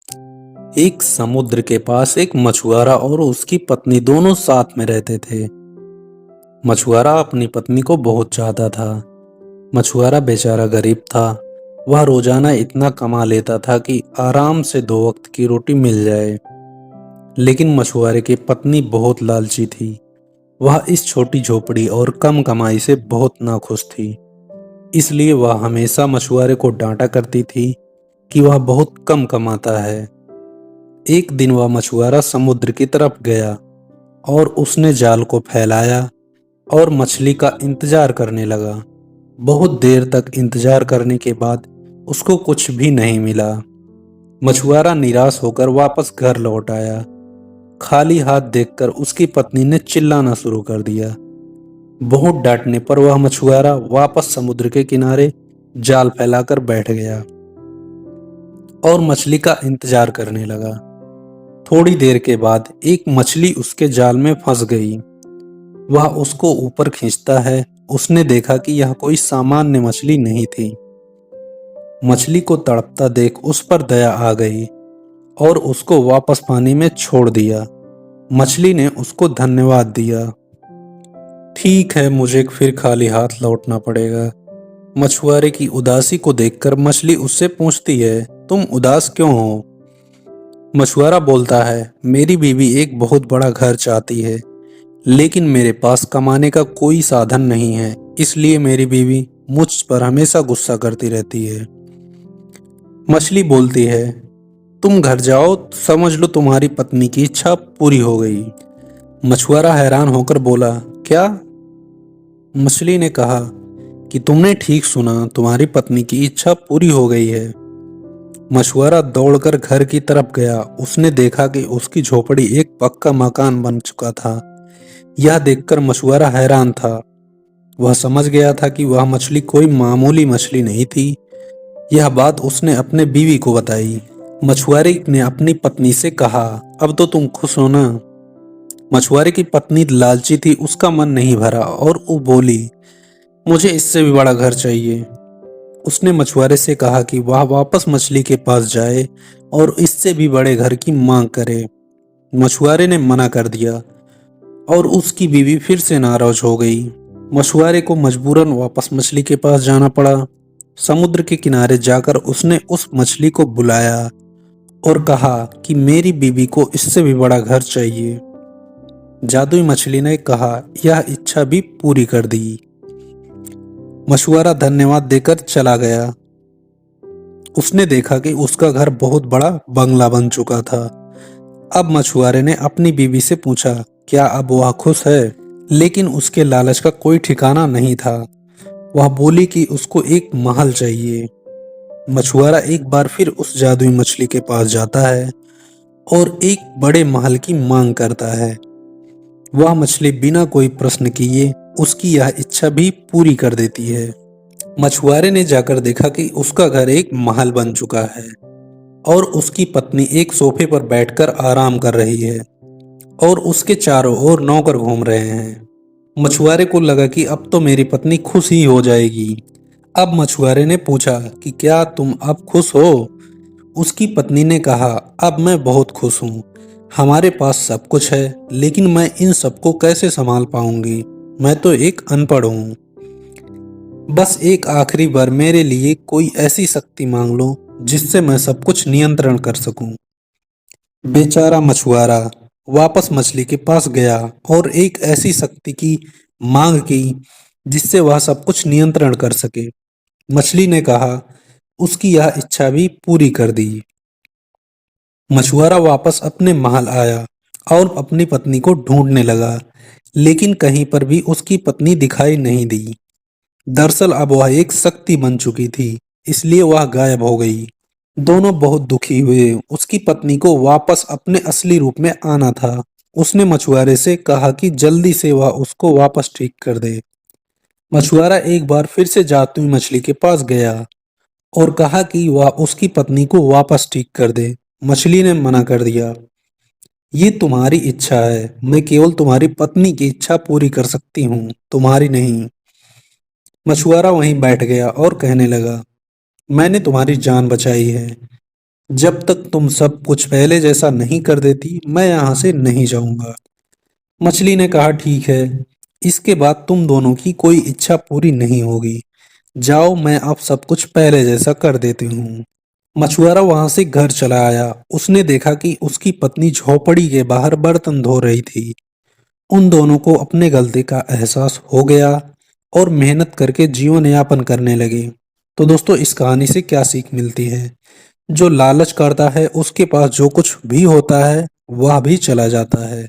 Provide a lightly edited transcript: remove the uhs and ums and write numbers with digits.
एक समुद्र के पास एक मछुआरा और उसकी पत्नी दोनों साथ में रहते थे। मछुआरा अपनी पत्नी को बहुत चाहता था। मछुआरा बेचारा गरीब था। वह रोजाना इतना कमा लेता था कि आराम से 2 वक्त की रोटी मिल जाए। लेकिन मछुआरे की पत्नी बहुत लालची थी। वह इस छोटी झोपड़ी और कम कमाई से बहुत नाखुश थी। इसलिए वह हमेशा मछुआरे को डांटा करती थी कि वह बहुत कम कमाता है। एक दिन वह मछुआरा समुद्र की तरफ गया और उसने जाल को फैलाया और मछली का इंतजार करने लगा। बहुत देर तक इंतजार करने के बाद उसको कुछ भी नहीं मिला। मछुआरा निराश होकर वापस घर लौट आया। खाली हाथ देखकर उसकी पत्नी ने चिल्लाना शुरू कर दिया। बहुत डांटने पर वह मछुआरा वापस समुद्र के किनारे जाल फैलाकर बैठ गया और मछली का इंतजार करने लगा। थोड़ी देर के बाद एक मछली उसके जाल में फंस गई। वह उसको ऊपर खींचता है। उसने देखा कि यह कोई सामान्य मछली नहीं थी। मछली को तड़पता देख उस पर दया आ गई और उसको वापस पानी में छोड़ दिया। मछली ने उसको धन्यवाद दिया। ठीक है, मुझे फिर खाली हाथ लौटना पड़ेगा। मछुआरे की उदासी को देखकर मछली उससे पूछती है, तुम उदास क्यों हो? मछुआरा बोलता है, मेरी बीवी एक बहुत बड़ा घर चाहती है, लेकिन मेरे पास कमाने का कोई साधन नहीं है। इसलिए मेरी बीवी मुझ पर हमेशा गुस्सा करती रहती है। मछली बोलती है, तुम घर जाओ, समझ लो तुम्हारी पत्नी की इच्छा पूरी हो गई। मछुआरा हैरान होकर बोला, क्या? मछली ने कहा कि तुमने ठीक सुना, तुम्हारी पत्नी की इच्छा पूरी हो गई है। मछुआरा दौड़कर घर की तरफ गया। उसने देखा कि उसकी झोपड़ी एक पक्का मकान बन चुका था। यह देखकर मछुआरा हैरान था। वह समझ गया था कि वह मछली कोई मामूली मछली नहीं थी। यह बात उसने अपने बीवी को बताई। मछुआरे ने अपनी पत्नी से कहा, अब तो तुम खुश हो ना? मछुआरे की पत्नी लालची थी, उसका मन नहीं भरा और वो बोली, मुझे इससे भी बड़ा घर चाहिए। उसने मछुआरे से कहा कि वह वापस मछली के पास जाए और इससे भी बड़े घर की मांग करे। मछुआरे ने मना कर दिया और उसकी बीवी फिर से नाराज हो गई। मछुआरे को मजबूरन वापस मछली के पास जाना पड़ा। समुद्र के किनारे जाकर उसने उस मछली को बुलाया और कहा कि मेरी बीवी को इससे भी बड़ा घर चाहिए। जादुई मछली ने कहा, यह इच्छा भी पूरी कर दी। मछुआरा धन्यवाद देकर चला गया। उसने देखा कि उसका घर बहुत बड़ा बंगला बन चुका था। अब मछुआरे ने अपनी बीवी से पूछा, क्या अब वह खुश है? लेकिन उसके लालच का कोई ठिकाना नहीं था। वह बोली कि उसको एक महल चाहिए। मछुआरा एक बार फिर उस जादुई मछली के पास जाता है और एक बड़े महल की मांग करता है। वह मछली बिना कोई प्रश्न किए उसकी यह इच्छा भी पूरी कर देती है। मछुआरे ने जाकर देखा कि उसका घर एक महल बन चुका है और उसकी पत्नी एक सोफे पर बैठकर आराम कर रही है और उसके चारों ओर नौकर घूम रहे हैं। मछुआरे को लगा कि अब तो मेरी पत्नी खुश ही हो जाएगी। अब मछुआरे ने पूछा कि क्या तुम अब खुश हो? उसकी पत्नी ने कहा, अब मैं बहुत खुश हूँ। हमारे पास सब कुछ है, लेकिन मैं इन सबको कैसे संभाल पाऊंगी? मैं तो एक अनपढ़ हूँ। बस एक आखिरी बार मेरे लिए कोई ऐसी शक्ति मांग लो जिससे मैं सब कुछ नियंत्रण कर सकूं। बेचारा मछुआरा वापस मछली के पास गया और एक ऐसी शक्ति की मांग की जिससे वह सब कुछ नियंत्रण कर सके। मछली ने कहा, उसकी यह इच्छा भी पूरी कर दी। मछुआरा वापस अपने महल आया और अपनी पत्नी को ढूंढने लगा, लेकिन कहीं पर भी उसकी पत्नी दिखाई नहीं दी। दरअसल अब वह एक शक्ति बन चुकी थी, इसलिए वह गायब हो गई। दोनों बहुत दुखी हुए। उसकी पत्नी को वापस अपने असली रूप में आना था। उसने मछुआरे से कहा कि जल्दी से वह उसको वापस ठीक कर दे। मछुआरा एक बार फिर से जादुई मछली के पास गया और कहा कि वह उसकी पत्नी को वापस ठीक कर दे। मछली ने मना कर दिया, ये तुम्हारी इच्छा है, मैं केवल तुम्हारी पत्नी की इच्छा पूरी कर सकती हूँ, तुम्हारी नहीं। मछुआरा वहीं बैठ गया और कहने लगा, मैंने तुम्हारी जान बचाई है, जब तक तुम सब कुछ पहले जैसा नहीं कर देती मैं यहाँ से नहीं जाऊंगा। मछली ने कहा ठीक है, इसके बाद तुम दोनों की कोई इच्छा पूरी नहीं होगी। जाओ, मैं अब सब कुछ पहले जैसा कर देती हूँ। मछुआरा वहां से घर चला आया। उसने देखा कि उसकी पत्नी झोपड़ी के बाहर बर्तन धो रही थी। उन दोनों को अपने गलती का एहसास हो गया और मेहनत करके जीवन यापन करने लगे। तो दोस्तों, इस कहानी से क्या सीख मिलती है? जो लालच करता है उसके पास जो कुछ भी होता है वह भी चला जाता है।